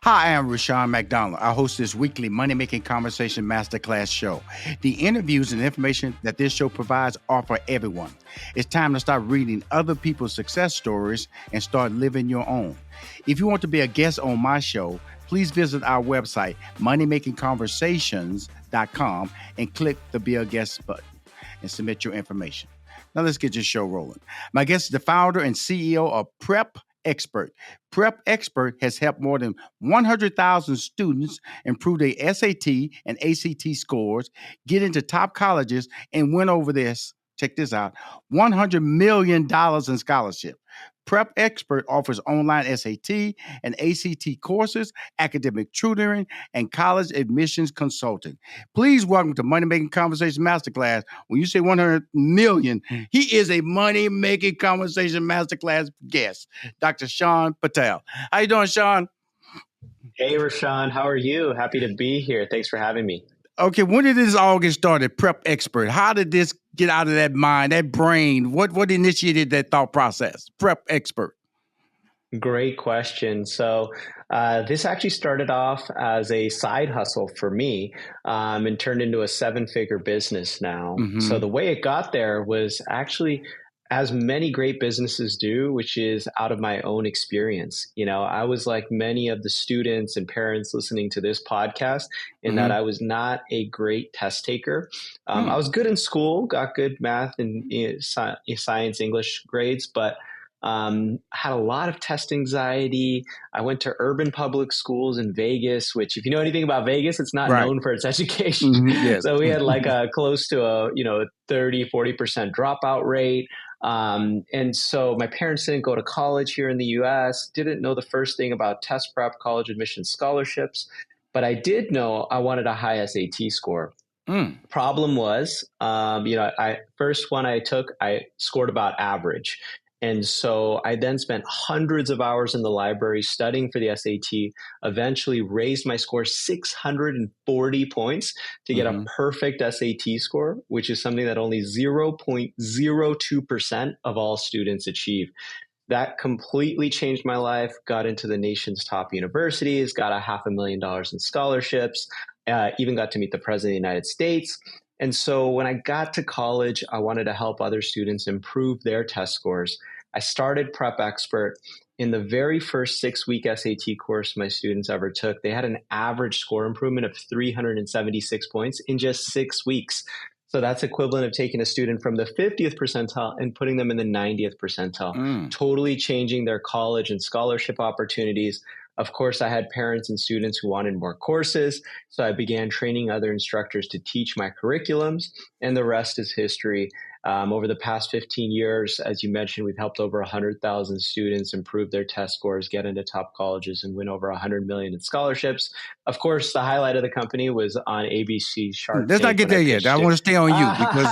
Hi, I'm Shaan McDonald. I host this weekly Money Making Conversation Masterclass show. The interviews and information that this show provides are for everyone. It's time to start reading other people's success stories and start living your own. If you want to be a guest on my show, please visit our website, moneymakingconversations.com, and click the Be a Guest button and submit your information. Now let's get this show rolling. My guest is the founder and CEO of Prep Expert. Prep Expert has helped more than 100,000 students improve their SAT and ACT scores, get into top colleges, and win over this, check this out, $100 million in scholarship. Prep Expert offers online SAT and ACT courses, academic tutoring, and college admissions consulting. Please welcome to Money Making Conversation Masterclass. When you say 100 million, he is a Money Making Conversation Masterclass guest, Dr. Shaan Patel. How you doing, Shaan? Hey, Rashaan. How are you? Happy to be here. Thanks for having me. Okay, when did this all get started, Prep Expert? How did this get out of that mind, that brain? What initiated that thought process? Prep Expert. Great question. So this actually started off as a side hustle for me and turned into a seven-figure business now. Mm-hmm. So the way it got there was actually as many great businesses do, which is out of my own experience. You know, I was like many of the students and parents listening to this podcast in that I was not a great test taker. I was good in school, got good math and science, English grades, but had a lot of test anxiety. I went to urban public schools in Vegas, which if you know anything about Vegas, it's not known for its education. Mm-hmm, yes. So we had like a close to a 30-40% dropout rate. And so my parents didn't go to college here in the US, didn't know the first thing about test prep, college admission scholarships, but I did know I wanted a high SAT score. Problem was, first one I took, I scored about average. And so I then spent hundreds of hours in the library studying for the SAT, eventually raised my score 640 points to get a perfect SAT score, which is something that only 0.02% of all students achieve. That completely changed my life, got into the nation's top universities, got $500,000 in scholarships, even got to meet the President of the United States. And so when I got to college, I wanted to help other students improve their test scores. I started Prep Expert. In the very first 6-week SAT course my students ever took, they had an average score improvement of 376 points in just 6 weeks. So that's equivalent of taking a student from the 50th percentile and putting them in the 90th percentile, totally changing their college and scholarship opportunities. Of course, I had parents and students who wanted more courses, so I began training other instructors to teach my curriculums, and the rest is history. Over the past 15 years, as you mentioned, we've helped over 100,000 students improve their test scores, get into top colleges, and win over $100 million in scholarships. Of course, the highlight of the company was on ABC Shark Tank. Let's not get there yet. I want to stay on you because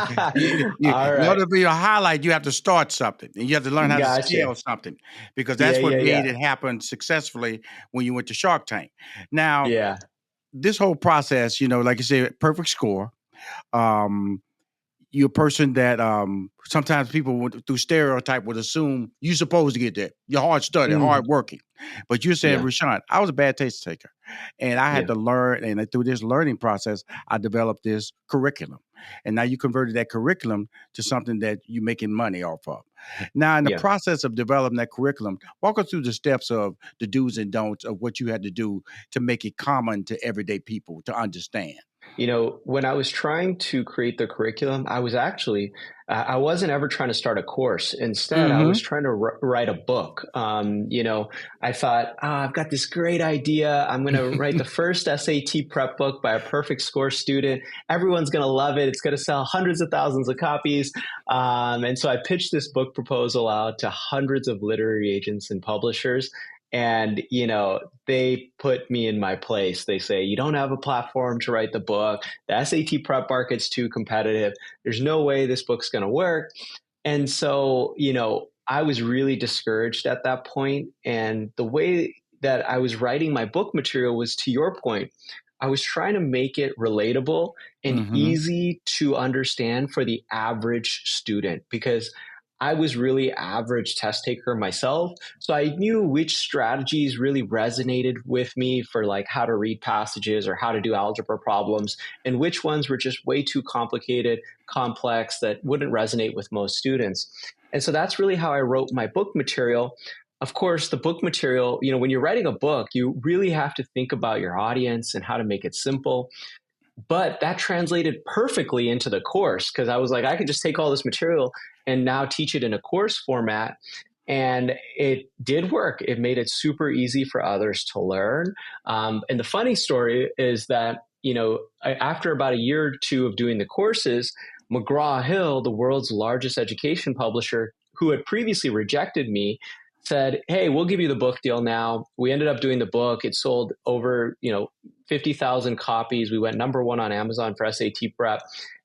in order for you to highlight, you have to start something. And you have to learn how to scale something because that's what made it happen successfully when you went to Shark Tank. Now, this whole process, like you said, perfect score. You're a person that sometimes people through stereotype would assume you're supposed to get that. You're hard studying, hard working. But you're saying, Rashaan, I was a bad test taker. And I had to learn, and through this learning process, I developed this curriculum. And now you converted that curriculum to something that you're making money off of. Now, in the process of developing that curriculum, walk us through the steps of the do's and don'ts of what you had to do to make it common to everyday people to understand. When I was trying to create the curriculum, I wasn't ever trying to start a course. Instead, I was trying to write a book. I thought, I've got this great idea. I'm going to write the first SAT prep book by a perfect score student. Everyone's going to love it. It's going to sell hundreds of thousands of copies. And so I pitched this book proposal out to hundreds of literary agents and publishers. And, they put me in my place. They say, you don't have a platform to write the book. The SAT prep market's too competitive. There's no way this book's going to work. And so, I was really discouraged at that point. And the way that I was writing my book material was, to your point, I was trying to make it relatable and easy to understand for the average student, because I was really average test taker myself. So I knew which strategies really resonated with me for like how to read passages or how to do algebra problems, and which ones were just way too complicated, complex, that wouldn't resonate with most students. And so that's really how I wrote my book material. Of course, the book material, when you're writing a book, you really have to think about your audience and how to make it simple. But that translated perfectly into the course because I was like, I could just take all this material and now teach it in a course format. And it did work. It made it super easy for others to learn. And the funny story is that, after about a year or two of doing the courses, McGraw Hill, the world's largest education publisher, who had previously rejected me, said, "Hey, we'll give you the book deal now." We ended up doing the book. It sold over, 50,000 copies. We went number one on Amazon for SAT prep.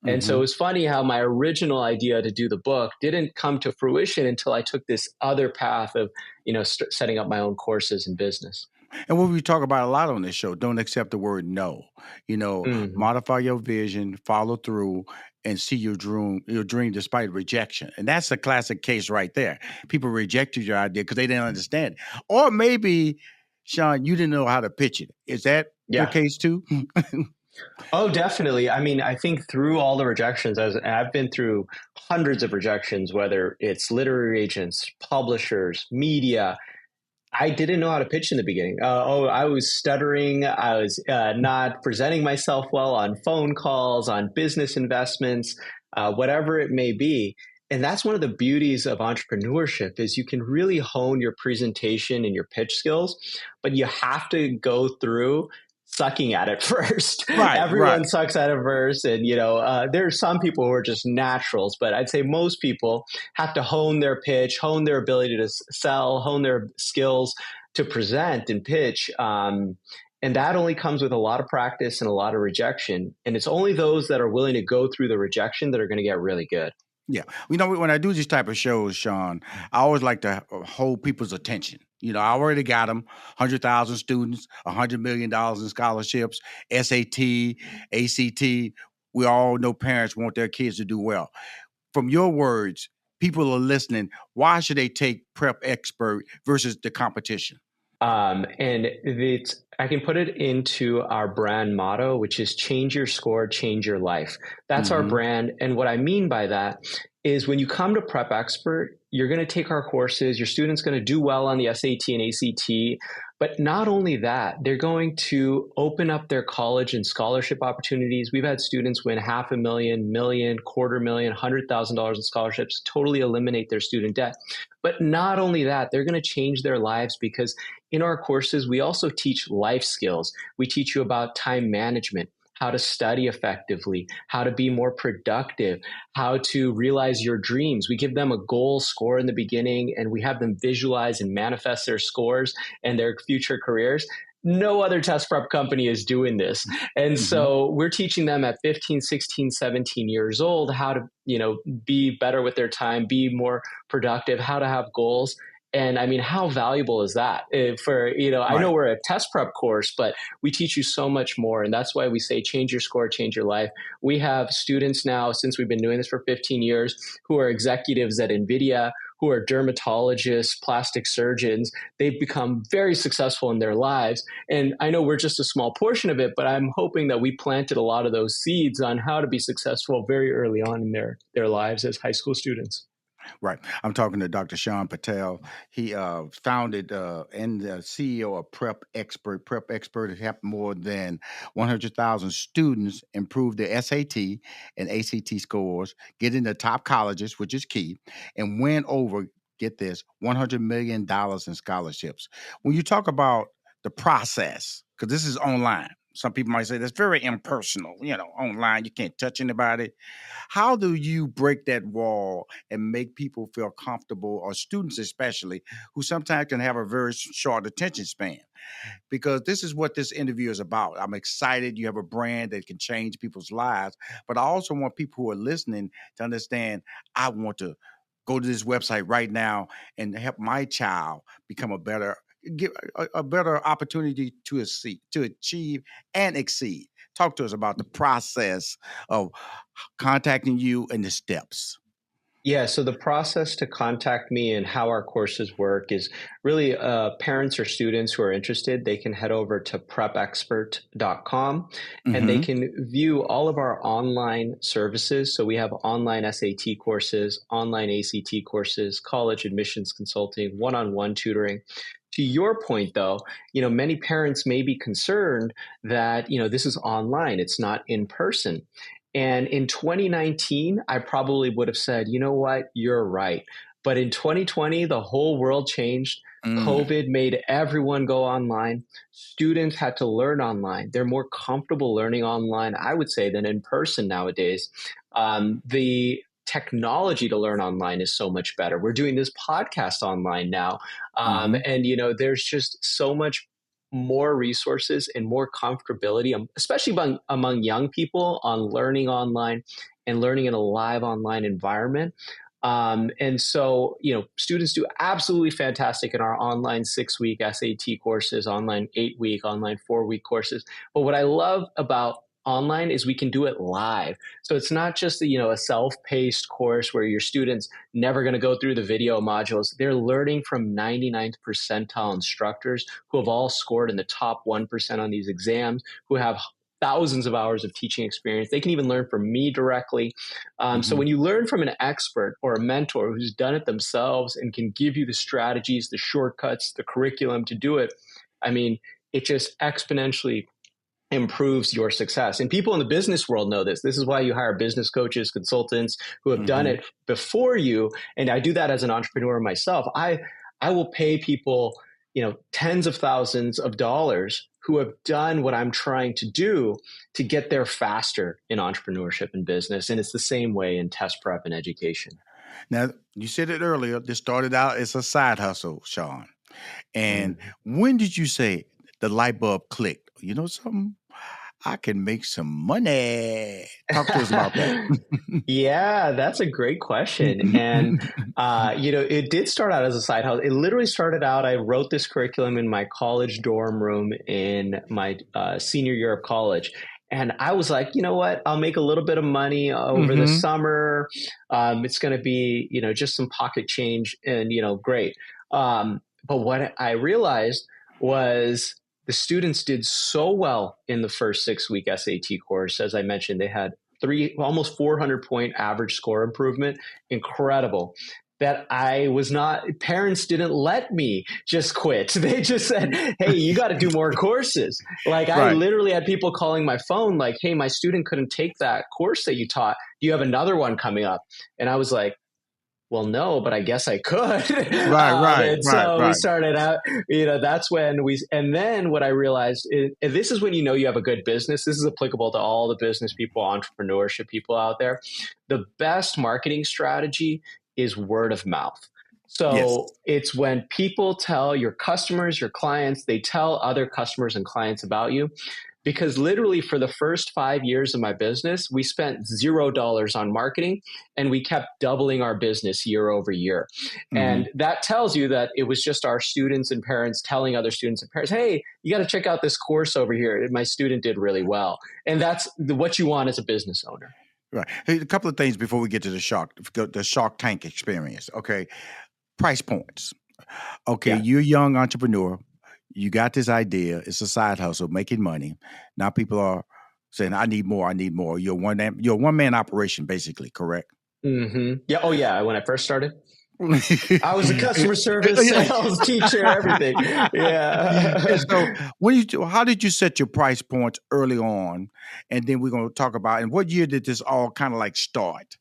And so it was funny how my original idea to do the book didn't come to fruition until I took this other path of, setting up my own courses and business. And what we talk about a lot on this show, don't accept the word no. Mm-hmm. Modify your vision, follow through, and see your dream despite rejection. And that's a classic case right there. People rejected your idea because they didn't understand it. Or maybe, Shaan, you didn't know how to pitch it. Is that your Yeah. case too? Oh, definitely. I mean, I think through all the rejections, as I've been through hundreds of rejections, whether it's literary agents, publishers, media, I didn't know how to pitch in the beginning. I was stuttering. I was not presenting myself well on phone calls, on business investments, whatever it may be. And that's one of the beauties of entrepreneurship is you can really hone your presentation and your pitch skills, but you have to go through sucking at it first. Right, right. Everyone sucks at it first. And, there are some people who are just naturals, but I'd say most people have to hone their pitch, hone their ability to sell, hone their skills to present and pitch. And that only comes with a lot of practice and a lot of rejection. And it's only those that are willing to go through the rejection that are going to get really good. Yeah. When I do these type of shows, Shaan, I always like to hold people's attention. I already got them 100,000 students, $100 million in scholarships, SAT, ACT. We all know parents want their kids to do well. From your words, people are listening. Why should they take Prep Expert versus the competition? And I can put it into our brand motto, which is change your score, change your life. That's our brand. And what I mean by that is when you come to Prep Expert, you're going to take our courses. Your student's going to do well on the SAT and ACT. But not only that, they're going to open up their college and scholarship opportunities. We've had students win $500,000, million, $250,000, $100,000 in scholarships, totally eliminate their student debt. But not only that, they're going to change their lives because in our courses, we also teach life skills. We teach you about time management, how to study effectively, how to be more productive, how to realize your dreams. We give them a goal score in the beginning and we have them visualize and manifest their scores and their future careers. No other test prep company is doing this. And so we're teaching them at 15, 16, 17 years old how to, be better with their time, be more productive, how to have goals. And I mean, how valuable is that I know we're a test prep course, but we teach you so much more. And that's why we say change your score, change your life. We have students now, since we've been doing this for 15 years, who are executives at NVIDIA, who are dermatologists, plastic surgeons. They've become very successful in their lives. And I know we're just a small portion of it, but I'm hoping that we planted a lot of those seeds on how to be successful very early on in their lives as high school students. Right. I'm talking to Dr. Shaan Patel. He founded and the CEO of Prep Expert. Prep Expert has helped more than 100,000 students improve their SAT and ACT scores, get into top colleges, which is key, and win over, get this, $100 million in scholarships. When you talk about the process, because this is online, some people might say that's very impersonal, online, you can't touch anybody. How do you break that wall and make people feel comfortable, or students especially, who sometimes can have a very short attention span? Because this is what this interview is about. I'm excited. You have a brand that can change people's lives, but I also want people who are listening to understand I want to go to this website right now and help my child become give a better opportunity to achieve and exceed. Talk to us about the process of contacting you and the steps. Yeah, so the process to contact me and how our courses work is really parents or students who are interested, they can head over to prepexpert.com and they Mm-hmm. can view all of our online services. So we have online SAT courses, online ACT courses, college admissions consulting, one-on-one tutoring. To your point, though, many parents may be concerned that, this is online, it's not in person. And in 2019, I probably would have said, you know what, you're right. But in 2020, the whole world changed. Mm. COVID made everyone go online. Students had to learn online. They're more comfortable learning online, I would say, than in person nowadays. The technology to learn online is so much better. We're doing this podcast online now. Mm-hmm. And, there's just so much more resources and more comfortability, especially among young people, on learning online and learning in a live online environment. And so, students do absolutely fantastic in our online 6-week SAT courses, online 8-week, online 4-week courses. But what I love about online is we can do it live. So it's not just a self-paced course where your students never going to go through the video modules. They're learning from 99th percentile instructors who have all scored in the top 1% on these exams, who have thousands of hours of teaching experience. They can even learn from me directly. So Mm-hmm. when you learn from an expert or a mentor who's done it themselves and can give you the strategies, the shortcuts, the curriculum to do it, I mean, it just exponentially improves your success. And people in the business world know this. This is why you hire business coaches, consultants who have done Mm-hmm. it before you. And I do that as an entrepreneur myself. I will pay people, tens of thousands of dollars who have done what I'm trying to do to get there faster in entrepreneurship and business. And it's the same way in test prep and education. Now, you said it earlier. This started out as a side hustle, Shaan. And Mhm. when did you say the light bulb clicked? You know something? I can make some money. Talk to us about that. Yeah, that's a great question. And, it did start out as a side hustle. It literally started out, I wrote this curriculum in my college dorm room in my senior year of college. And I was like, you know what? I'll make a little bit of money over the Mm-hmm. summer. It's going to be, just some pocket change and, great. But what I realized was the students did so well in the first 6-week SAT course. As I mentioned, they had almost 400-point average score improvement. Incredible. That parents didn't let me just quit. They just said, hey, you got to do more courses. Like I Right. literally had people calling my phone like, hey, my student couldn't take that course that you taught. Do you have another one coming up? And I was like, well, no, but I guess I could. Right, right, And right, so we right. started out, that's when and then what I realized is, and this is when you have a good business. This is applicable to all the business people, entrepreneurship people out there. The best marketing strategy is word of mouth. Yes. So it's when people tell your customers, your clients, they tell other customers and clients about you. Because literally for the first 5 years of my business, we spent $0 on marketing and we kept doubling our business year over year. Mm-hmm. And that tells you that it was just our students and parents telling other students and parents, hey, you got to check out this course over here. My student did really well. And that's what you want as a business owner. Right. Hey, a couple of things before we get to the Shark Tank experience. Okay. Price points. Okay, Yeah. you're a young entrepreneur. You got this idea. It's a side hustle, making money. Now people are saying, "I need more. I need more." You're a one man operation, basically. Correct. Yeah. Oh, yeah. When I first started, I was a customer service, sales teacher, everything. And Yeah. so, how did you set your price points early on? And then we're going to talk about, and what year did this all kind of like start?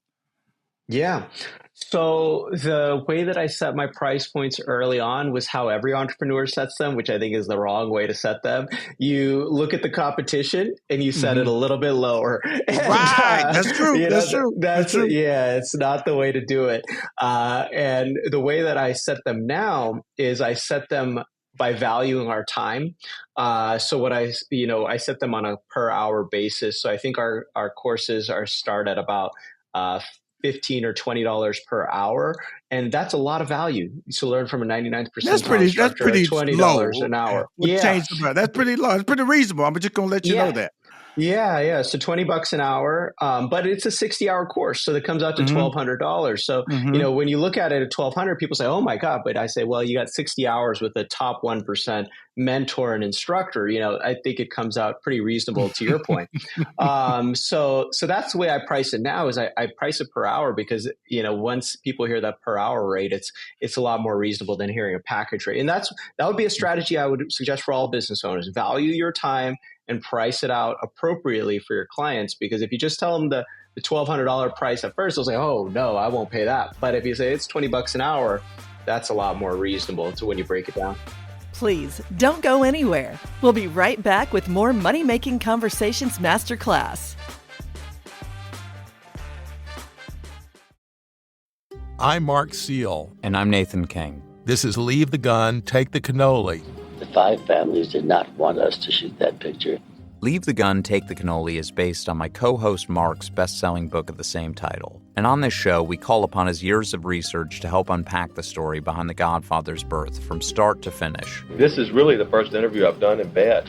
Yeah. So the way that I set my price points early on was how every entrepreneur sets them, which I think is the wrong way to set them. You look at the competition and you set it Mm-hmm. a little bit lower. And, Right. That's true. That's true. That's true. yeah, it's not the way to do it. And the way that I set them now is I set them by valuing our time. So what I set them on a per hour basis. So I think our courses start at about, uh, $15 or $20 per hour. And that's a lot of value to learn from a 99th percentile That's instructor at pretty $20 low. an hour. We'll Yeah. change the price. That's pretty low. It's pretty reasonable. I'm just gonna let you know Yeah. that. Yeah. So $20 an hour, but it's a 60-hour course, so that comes out to Mm-hmm. $1,200. So Mm-hmm. when you look at it at 1,200, people say, "Oh my God!" But I say, "Well, you got 60 hours with a top 1% mentor and instructor." I think it comes out pretty reasonable to your point. So that's the way I price it now. Is I price it per hour because once people hear that per hour rate, it's a lot more reasonable than hearing a package rate, and that would be a strategy I would suggest for all business owners: value your time and price it out appropriately for your clients. Because if you just tell them the $1,200 price at first, they'll say, "Oh no, I won't pay that." But if you say it's $20 an hour, that's a lot more reasonable to when you break it down. Please don't go anywhere. We'll be right back with more Money Making Conversations Masterclass. I'm Mark Seal. And I'm Nathan King. This is Leave the Gun, Take the Cannoli. The 5 families did not want us to shoot that picture. Leave the Gun, Take the Cannoli is based on my co-host Mark's best-selling book of the same title. And on this show, we call upon his years of research to help unpack the story behind The Godfather's birth from start to finish. This is really the first interview I've done in bed.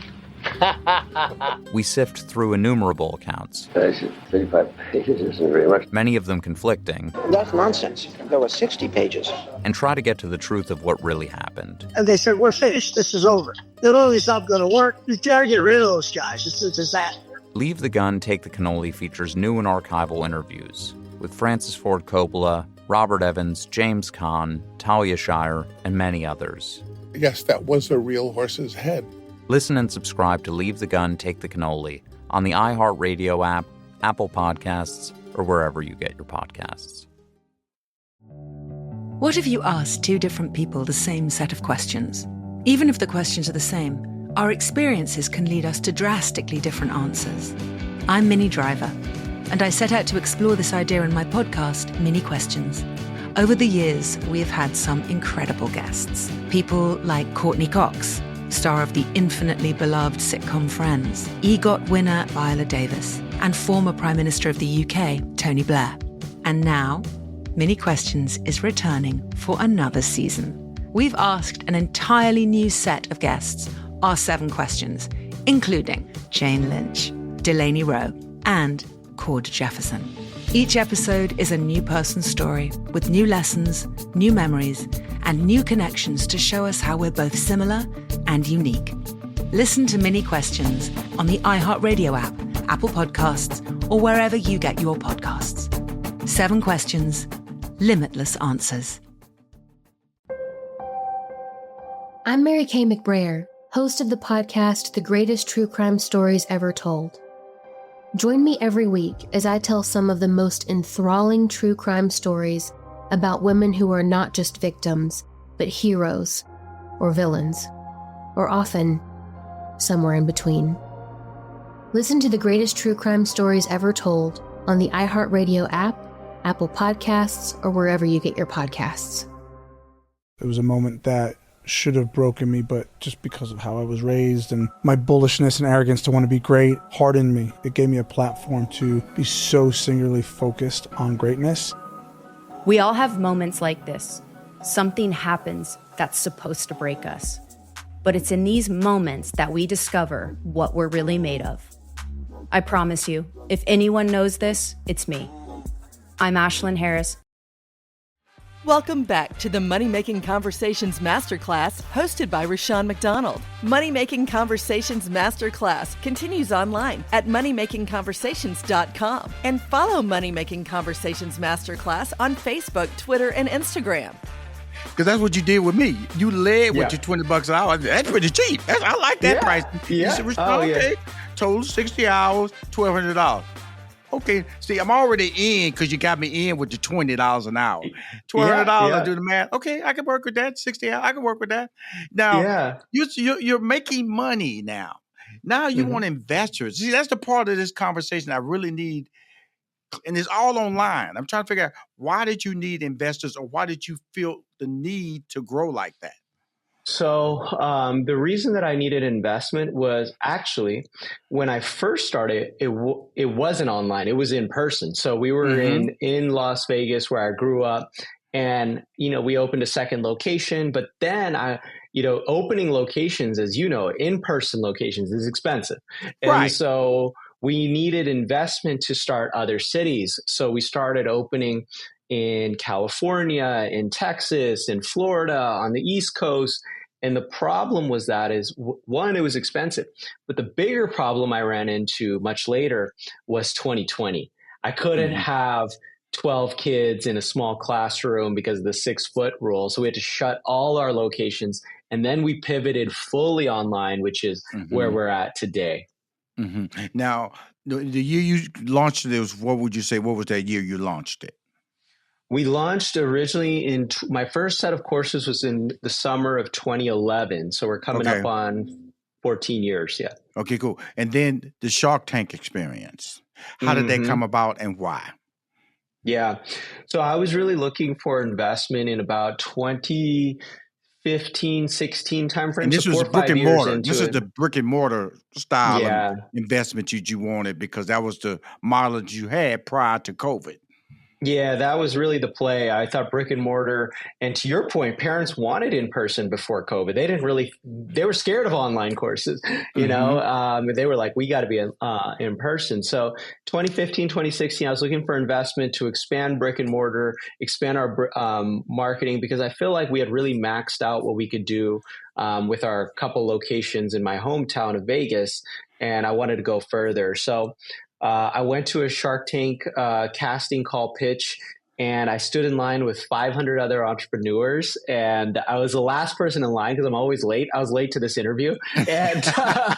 We sift through innumerable accounts. 35 pages isn't very much. Many of them conflicting. That's nonsense. There were 60 pages. And try to get to the truth of what really happened. And they said, "We're finished. This is over. The only's not going to work. You gotta get rid of those guys. It's that." Leave the Gun, Take the Cannoli features new and archival interviews with Francis Ford Coppola, Robert Evans, James Caan, Talia Shire, and many others. Yes, that was a real horse's head. Listen and subscribe to Leave the Gun, Take the Cannoli on the iHeartRadio app, Apple Podcasts, or wherever you get your podcasts. What if you asked 2 different people the same set of questions? Even if the questions are the same, our experiences can lead us to drastically different answers. I'm Minnie Driver, and I set out to explore this idea in my podcast, Mini Questions. Over the years, we have had some incredible guests. People like Courtney Cox, star of the infinitely beloved sitcom Friends, EGOT winner Viola Davis, and former Prime Minister of the UK, Tony Blair. And now, Mini Questions is returning for another season. We've asked an entirely new set of guests our 7 questions, including Jane Lynch, Delaney Rowe, and Cord Jefferson. Each episode is a new person's story with new lessons, new memories, and new connections to show us how we're both similar and unique. Listen to Mini Questions on the iHeartRadio app, Apple Podcasts, or wherever you get your podcasts. 7 questions, limitless answers. I'm Mary Kay McBrayer, host of the podcast The Greatest True Crime Stories Ever Told. Join me every week as I tell some of the most enthralling true crime stories about women who are not just victims, but heroes or villains, or often somewhere in between. Listen to The Greatest True Crime Stories Ever Told on the iHeartRadio app, Apple Podcasts, or wherever you get your podcasts. It was a moment that should have broken me, but just because of how I was raised and my bullishness and arrogance to want to be great hardened me. It gave me a platform to be so singularly focused on greatness. We all have moments like this. Something happens that's supposed to break us. But it's in these moments that we discover what we're really made of. I promise you, if anyone knows this, it's me. I'm Ashlyn Harris. Welcome back to the Money Making Conversations Masterclass, hosted by Rashawn McDonald. Money Making Conversations Masterclass continues online at moneymakingconversations.com and follow Money Making Conversations Masterclass on Facebook, Twitter, and Instagram. Because that's what you did with me. You led with your $20 an hour. That's pretty cheap. I like that price. Yeah. You said, okay, total 60 hours, $1,200. Okay, see, I'm already in because you got me in with the $20 an hour. $1,200, I do the math. Okay, I can work with that. 60 hours, I can work with that. Now, you're making money now. Now you want investors. See, that's the part of this conversation I really need. And it's all online. I'm trying to figure out, why did you need investors, or why did you feel the need to grow like that? So the reason that I needed investment was actually when I first started, it wasn't online. It was in person. So we were in Las Vegas where I grew up, and, we opened a second location. But then opening locations, as you know, in-person locations is expensive. And so we needed investment to start other cities. So we started opening in California, in Texas, in Florida, on the East Coast. And the problem was that is, one, it was expensive. But the bigger problem I ran into much later was 2020. I couldn't have 12 kids in a small classroom because of the 6-foot rule. So we had to shut all our locations. And then we pivoted fully online, which is where we're at today. Now, the year you launched it, what would you say? What was that year you launched it? We launched originally my first set of courses was in the summer of 2011. So we're coming up on 14 years. Yeah. Okay, cool. And then the Shark Tank experience. How did that come about and why? Yeah. So I was really looking for investment in about 2015, 16 timeframe. And this so was 4 or brick 5 and years mortar. into This is it. the brick and mortar style of investment you wanted because that was the mileage you had prior to COVID. Yeah, that was really the play. I thought brick and mortar, and to your point, parents wanted in person before COVID. They were scared of online courses, you know, they were like, we got to be in person. So 2015, 2016, I was looking for investment to expand brick and mortar, expand our marketing, because I feel like we had really maxed out what we could do with our couple locations in my hometown of Vegas, and I wanted to go further. So I went to a Shark Tank casting call pitch, and I stood in line with 500 other entrepreneurs, and I was the last person in line because I'm always late. I was late to this interview, and love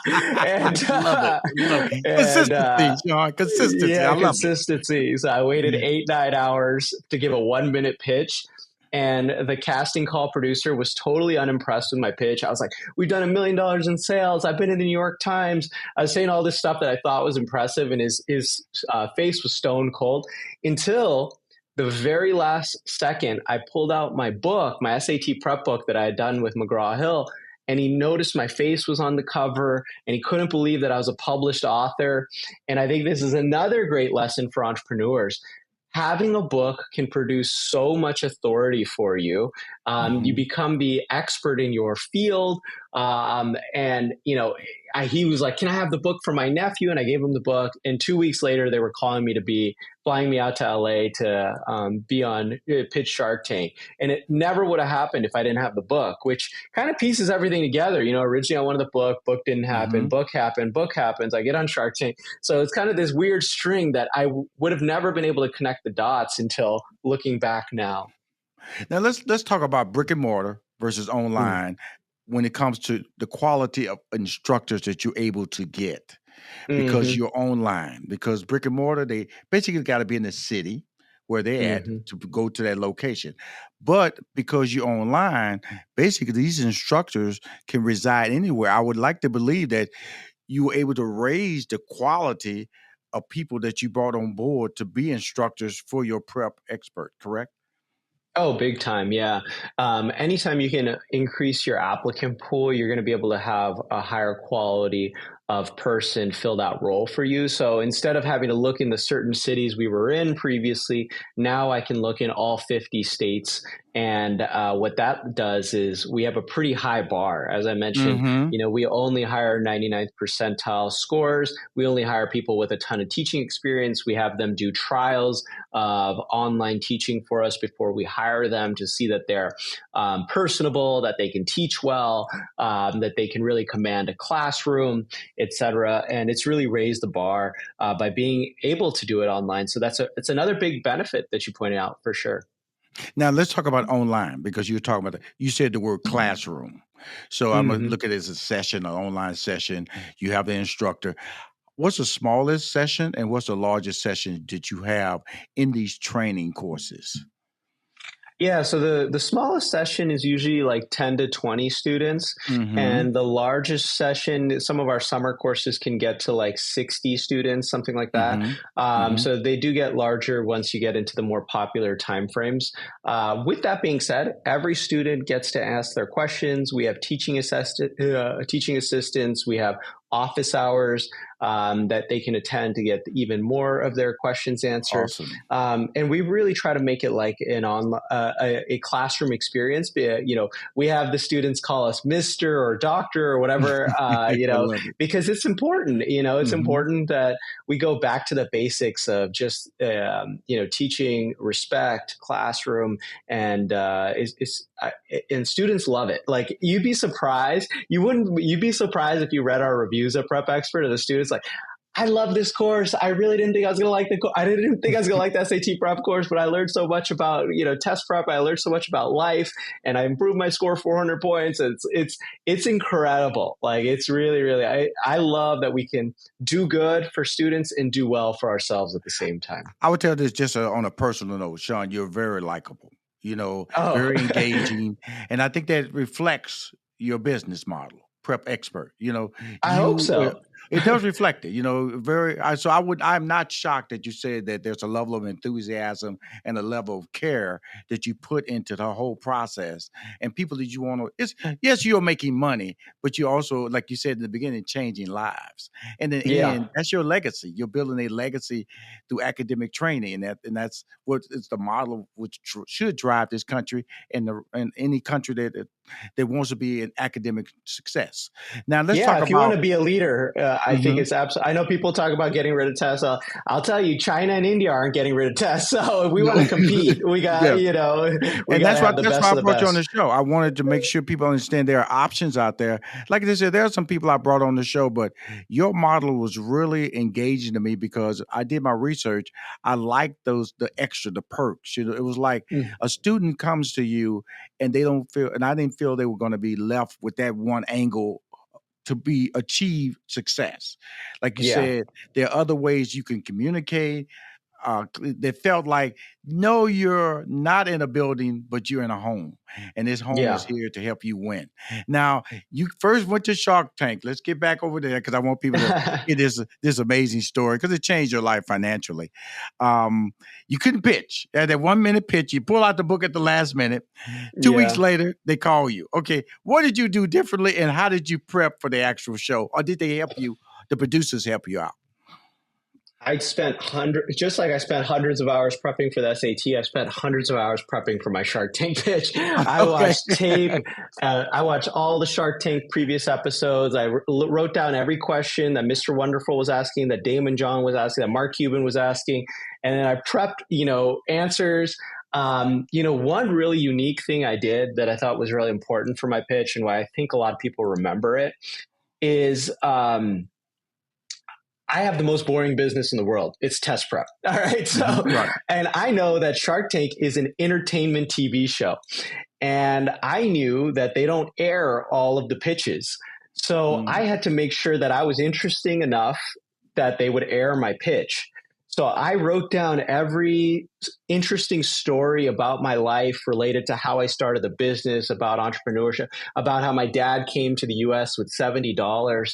it. Consistency, Sean. Consistency. Yeah, I love consistency. So I waited 8-9 hours to give a 1-minute pitch. And the casting call producer was totally unimpressed with my pitch. I was like, we've done $1 million in sales. I've been in the New York Times. I was saying all this stuff that I thought was impressive, and his face was stone cold until the very last second. I pulled out my book, my SAT prep book that I had done with McGraw-Hill, and he noticed my face was on the cover, and he couldn't believe that I was a published author. And I think this is another great lesson for entrepreneurs. Having a book can produce so much authority for you. You become the expert in your field. And, you know, he was like, can I have the book for my nephew? And I gave him the book. And 2 weeks later, they were calling me to flying me out to LA to be on pitch Shark Tank. And it never would have happened if I didn't have the book, which kind of pieces everything together. You know, originally I wanted the book didn't happen, book happened, book happens, I get on Shark Tank. So it's kind of this weird string that I would have never been able to connect the dots until looking back now. Now let's talk about brick and mortar versus online when it comes to the quality of instructors that you're able to get because you're online. Because brick and mortar, they basically got to be in the city where they're at to go to that location. But because you're online, basically these instructors can reside anywhere. I would like to believe that you were able to raise the quality of people that you brought on board to be instructors for your prep expert, correct? Oh, big time. Yeah. Anytime you can increase your applicant pool, you're going to be able to have a higher quality of person fill that role for you. So instead of having to look in the certain cities we were in previously, now I can look in all 50 states. And what that does is we have a pretty high bar. As I mentioned, you know, we only hire 99th percentile scores. We only hire people with a ton of teaching experience. We have them do trials of online teaching for us before we hire them to see that they're personable, that they can teach well, that they can really command a classroom, etc. And it's really raised the bar by being able to do it online. So it's another big benefit that you pointed out for sure. Now let's talk about online because you said the word classroom. So I'm going to look at it as a session, an online session. You have the instructor. What's the smallest session and what's the largest session that you have in these training courses? Yeah, so the smallest session is usually like 10 to 20 students. And the largest session, some of our summer courses can get to like 60 students, something like that. So they do get larger once you get into the more popular timeframes. With that being said, every student gets to ask their questions. We have teaching assistants. We have office hours that they can attend to get even more of their questions answered. Awesome. And we really try to make it like a classroom experience. We have the students call us Mr. or Doctor or whatever, because it's important. It's important that we go back to the basics of just teaching, respect, classroom, and and students love it. Like, you'd be surprised. You'd be surprised if you read our reviews at Prep Expert, of the students like, I love this course. I really didn't think I was going to like I didn't think I was going to like the SAT prep course, but I learned so much about, test prep. I learned so much about life, and I improved my score 400 points. It's incredible. Like, it's really, really, I love that we can do good for students and do well for ourselves at the same time. I would tell this just on a personal note, Shaan, you're very likable, very engaging. And I think that reflects your business model, Prep Expert. I hope so. It does reflect it, I'm not shocked that you said that there's a level of enthusiasm and a level of care that you put into the whole process, and people that you want to, yes, you're making money, but you also, like you said in the beginning, changing lives. And in the end, that's your legacy. You're building a legacy through academic training. And that's what is the model which should drive this country and any country that wants to be an academic success. Now let's talk about, if you want to be a leader, I think it's absolutely. I know people talk about getting rid of tests. I'll tell you, China and India aren't getting rid of tests. So if we want to compete, we got, that's why I brought you on the show. I wanted to make sure people understand there are options out there. Like I said, there are some people I brought on the show, but your model was really engaging to me because I did my research. I liked the perks. It was like a student comes to you and they don't feel, and I didn't feel they were going to be left with that one angle to achieve success. Like you said, there are other ways you can communicate. That felt like, no, you're not in a building, but you're in a home. And this home is here to help you win. Now, you first went to Shark Tank. Let's get back over there because I want people to hear this amazing story because it changed your life financially. You couldn't pitch. At that 1 minute pitch, you pull out the book at the last minute. 2 weeks later, they call you. Okay, what did you do differently and how did you prep for the actual show? Or did they help you, the producers help you out? I spent hundreds of hours prepping for the SAT. I spent hundreds of hours prepping for my Shark Tank pitch. I watched tape. I watched all the Shark Tank previous episodes. I wrote down every question that Mr. Wonderful was asking, that Damon John was asking, that Mark Cuban was asking. And then I prepped, answers. One really unique thing I did that I thought was really important for my pitch and why I think a lot of people remember it is, I have the most boring business in the world. It's test prep. All right. So, and I know that Shark Tank is an entertainment TV show. And I knew that they don't air all of the pitches. So I had to make sure that I was interesting enough that they would air my pitch. So I wrote down every interesting story about my life related to how I started the business, about entrepreneurship, about how my dad came to the US with $70.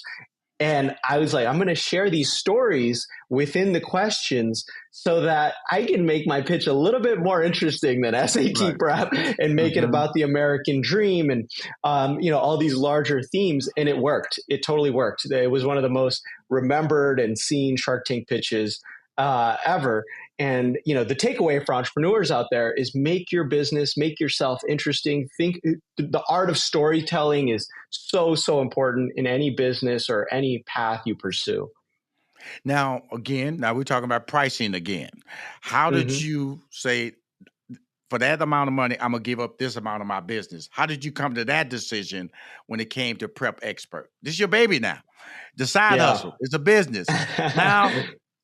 And I was like, I'm going to share these stories within the questions so that I can make my pitch a little bit more interesting than SAT prep and make it about the American dream and, all these larger themes. And it worked. It totally worked. It was one of the most remembered and seen Shark Tank pitches ever. And, the takeaway for entrepreneurs out there is make your business, make yourself interesting. Think the art of storytelling is so, so important in any business or any path you pursue. Now we're talking about pricing again. How did you say, for that amount of money, I'm going to give up this amount of my business? How did you come to that decision when it came to Prep Expert? This is your baby now. The side hustle. It's a business. Now,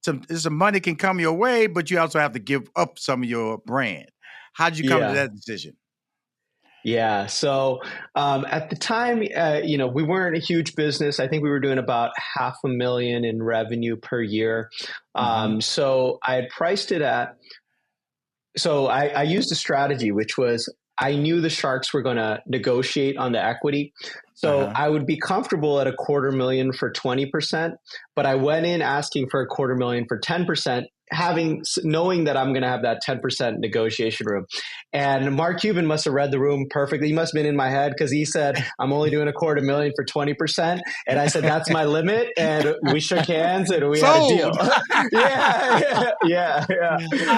some money can come your way, but you also have to give up some of your brand. How did you come to that decision? Yeah. So at the time, we weren't a huge business. I think we were doing about $500,000 in revenue per year. So I had priced it at. So I used a strategy, which was I knew the sharks were going to negotiate on the equity. So I would be comfortable at $250,000 for 20%, but I went in asking for $250,000 for 10%. knowing that I'm going to have that 10% negotiation room. And Mark Cuban must have read the room perfectly. He must have been in my head because he said, I'm only doing $250,000 for 20%. And I said, that's my limit. And we shook hands and we had a deal. Yeah.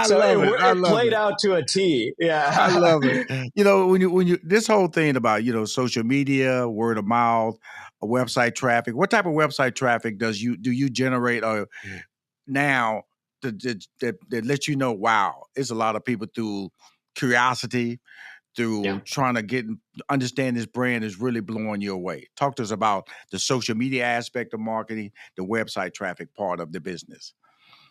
So it played out to a T. Yeah. I love it. When you this whole thing about, social media, word of mouth, website traffic, what type of website traffic do you generate now that lets you know, wow, it's a lot of people through curiosity, through trying to understand this brand is really blowing you away. Talk to us about the social media aspect of marketing, the website traffic part of the business.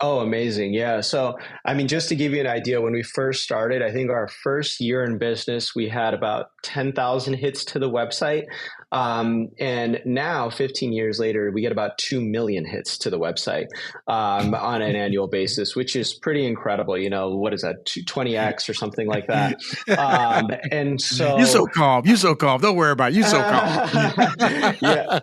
Oh, amazing. Yeah. So, just to give you an idea, when we first started, I think our first year in business, we had about 10,000 hits to the website. And now 15 years later, we get about 2 million hits to the website, on an annual basis, which is pretty incredible. What is that? 20x or something like that. And so you're so calm. Don't worry about it. You're so calm. Yeah.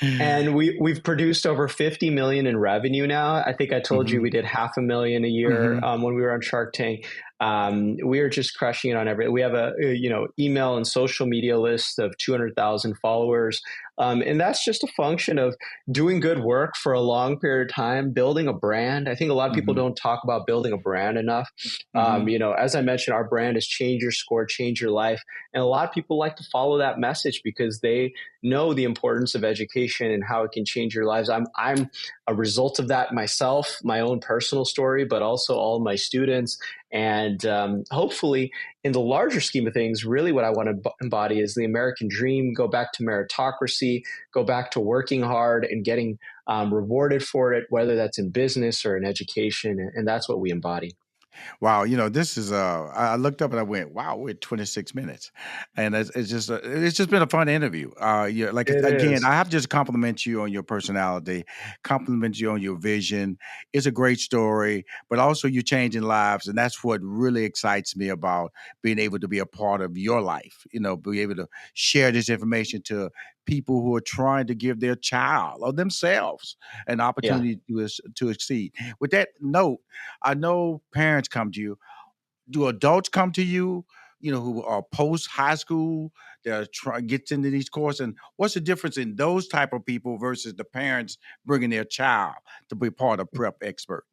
And we've produced over 50 million in revenue now. I think I told you we did $500,000 a year when we were on Shark Tank. We are just crushing it on everything. We have a email and social media list of 200,000 followers. And that's just a function of doing good work for a long period of time, building a brand. I think a lot of people don't talk about building a brand enough. As I mentioned, our brand is change your score, change your life. And a lot of people like to follow that message because they know the importance of education and how it can change your lives. I'm a result of that myself, my own personal story, but also all of my students. And hopefully, in the larger scheme of things, really what I want to embody is the American dream, go back to meritocracy, go back to working hard and getting rewarded for it, whether that's in business or in education. And that's what we embody. Wow, this is I looked up and I went, wow, we're at 26 minutes, and it's just been a fun interview. I have to just compliment you on your personality, compliment you on your vision. It's a great story, but also you're changing lives, and that's what really excites me about being able to be a part of your life. Be able to share this information to people who are trying to give their child or themselves an opportunity to exceed. With that note, I know parents come to you. Do adults come to you, who are post high school, that gets into these courses? And what's the difference in those type of people versus the parents bringing their child to be part of Prep Expert?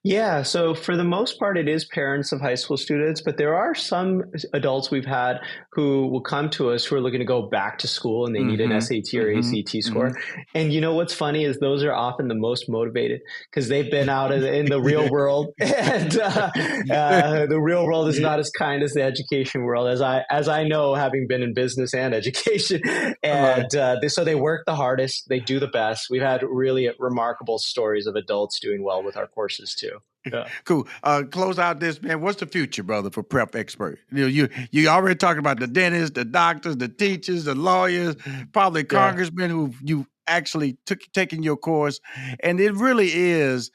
Yeah, so for the most part, it is parents of high school students, but there are some adults we've had who will come to us who are looking to go back to school and they need an SAT or ACT score. And what's funny is those are often the most motivated because they've been out in the real world, and the real world is not as kind as the education world, as I know, having been in business and education. And so they work the hardest, they do the best. We've had really remarkable stories of adults doing well with our courses too. Yeah. Cool. Close out this, man. What's the future, brother, for Prep Expert? You already talking about the dentists, the doctors, the teachers, the lawyers, probably congressmen who you actually taken your course, and it really is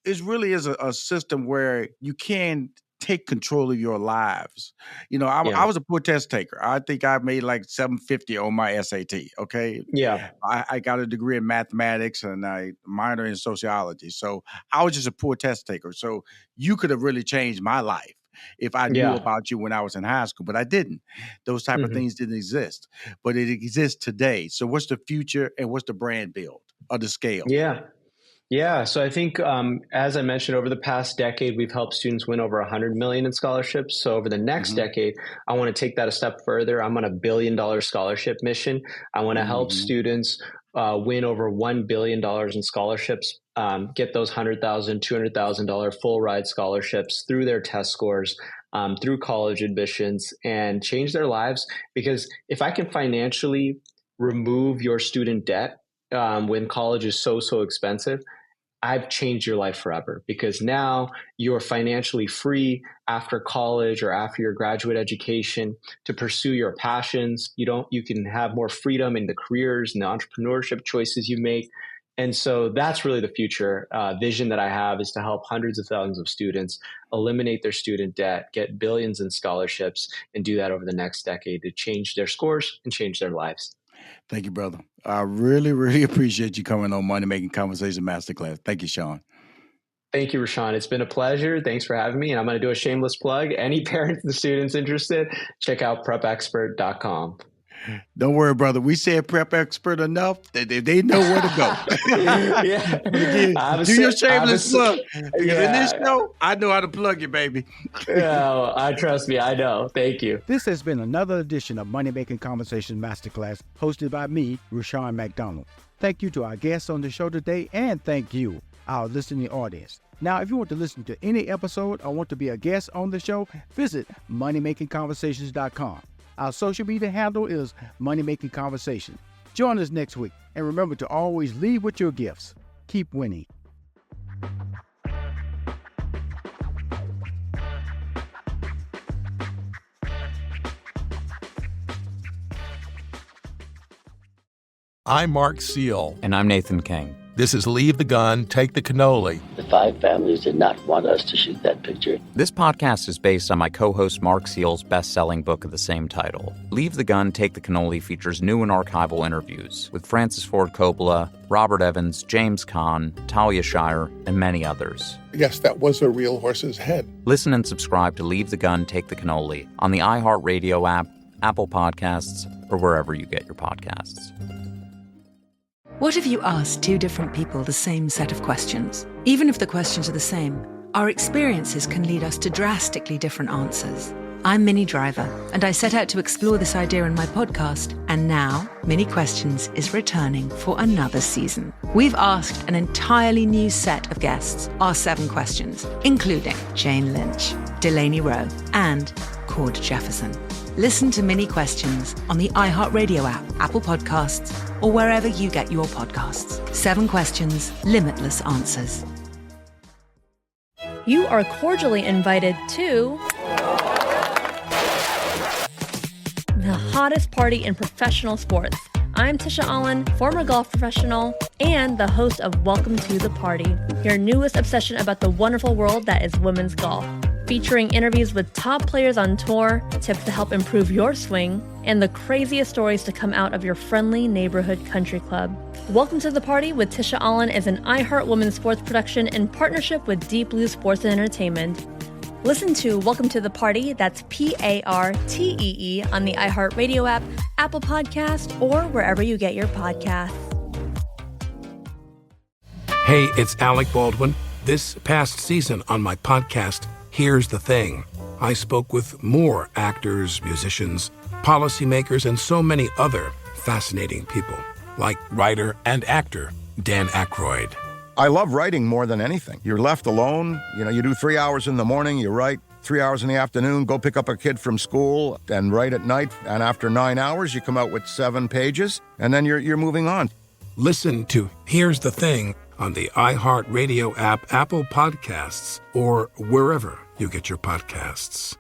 a system where you can take control of your lives. I was a poor test taker. I think I made like 750 on my SAT. Okay. Yeah. I got a degree in mathematics and I minor in sociology. So I was just a poor test taker. So you could have really changed my life if I knew about you when I was in high school, but I didn't. Those type of things didn't exist, but it exists today. So what's the future and what's the brand build or the scale? Yeah. So I think, as I mentioned, over the past decade, we've helped students win over 100 million in scholarships. So over the next decade, I want to take that a step further. I'm on a $1 billion scholarship mission. I want to help students win over $1 billion in scholarships, get those $100,000, $200,000 full ride scholarships through their test scores, through college admissions, and change their lives. Because if I can financially remove your student debt when college is so expensive, I've changed your life forever, because now you're financially free after college or after your graduate education to pursue your passions. You can have more freedom in the careers and the entrepreneurship choices you make. And so that's really the future vision that I have, is to help hundreds of thousands of students eliminate their student debt, get billions in scholarships, and do that over the next decade to change their scores and change their lives. Thank you, brother. I really, really appreciate you coming on Money Making Conversation Masterclass. Thank you, Shaan. Thank you, Rashawn. It's been a pleasure. Thanks for having me. And I'm going to do a shameless plug. Any parents and students interested, check out prepexpert.com. Don't worry, brother. We said Prep Expert enough. They know where to go. Yeah. Do your shameless plug. In this show, I know how to plug you, baby. Trust me, I know. Thank you. This has been another edition of Money Making Conversations Masterclass, hosted by me, Shaan Patel. Thank you to our guests on the show today, and thank you, our listening audience. Now, if you want to listen to any episode or want to be a guest on the show, visit moneymakingconversations.com. Our social media handle is Money Making Conversation. Join us next week, and remember to always lead with your gifts. Keep winning. I'm Mark Seal. And I'm Nathan King. This is Leave the Gun, Take the Cannoli. The 5 families did not want us to shoot that picture. This podcast is based on my co-host Mark Seal's best-selling book of the same title. Leave the Gun, Take the Cannoli features new and archival interviews with Francis Ford Coppola, Robert Evans, James Caan, Talia Shire, and many others. Yes, that was a real horse's head. Listen and subscribe to Leave the Gun, Take the Cannoli on the iHeartRadio app, Apple Podcasts, or wherever you get your podcasts. What if you asked 2 different people the same set of questions? Even if the questions are the same, our experiences can lead us to drastically different answers. I'm Minnie Driver, and I set out to explore this idea in my podcast, and now Minnie Questions is returning for another season. We've asked an entirely new set of guests our 7 questions, including Jane Lynch, Delaney Rowe, and Cord Jefferson. Listen to Minnie Questions on the iHeartRadio app, Apple Podcasts, or wherever you get your podcasts. 7 questions, limitless answers. You are cordially invited to the hottest party in professional sports. I'm Tisha Allen, former golf professional, and the host of Welcome to the Party, your newest obsession about the wonderful world that is women's golf. Featuring interviews with top players on tour, tips to help improve your swing, and the craziest stories to come out of your friendly neighborhood country club. Welcome to the Party with Tisha Allen is an iHeart Women's Sports production in partnership with Deep Blue Sports and Entertainment. Listen to Welcome to the Party, that's Partee, on the iHeartRadio app, Apple Podcast, or wherever you get your podcasts. Hey, it's Alec Baldwin. This past season on my podcast, Here's the Thing, I spoke with more actors, musicians, policymakers, and so many other fascinating people, like writer and actor Dan Aykroyd. I love writing more than anything. You're left alone. You do 3 hours in the morning, you write 3 hours in the afternoon, go pick up a kid from school, and write at night. And after 9 hours, you come out with 7 pages, and then you're moving on. Listen to Here's the Thing on the iHeartRadio app, Apple Podcasts, or wherever you get your podcasts.